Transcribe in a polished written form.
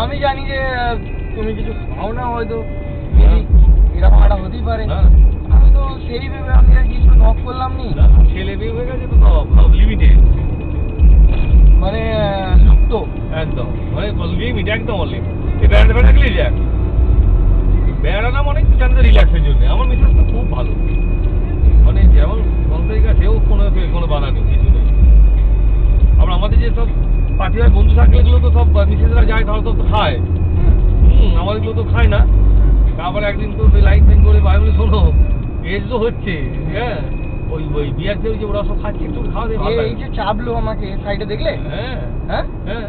আমি জানি যে তুমি কিছু খাও না হয়তো, এরকম একটা হতেই পারে। আমি তো সেই ভেবে আমি কিছু নক করলাম নি। ছেলে বিয়ে হয়ে গেছে তো সব লিমিটেড, মানে সুপ্ত একদম, মানে লিমিট, একদম অনলিমিট। এই বেড়াতে বেড়াতে যাক, বেড়ানো মানে একটু জানতে রিল্যাক্সের জন্য। আমার মিসেস তো খুব ভালো, মানে যেমন সংসারিকা, সেও কোনো বাধা নেই, কিছু নেই। আবার আমাদের যে সব পার্টির বন্ধু থাকলে এগুলো তো সব মিসেসরা যায়, তাহলে তো খায়। আমাদেরগুলো তো খায় না। তারপর একদিন তো লাইন ফাইন করে ভাই বলে, শোনো এজ তো হচ্ছে, হ্যাঁ ওই বিয়ার যে ওরা সব খাচ্ছে, একটু খাওয়া দিয়ে ভালো। এই যে চাপলো আমাকে সাইডে, দেখলে? হ্যাঁ হ্যাঁ হ্যাঁ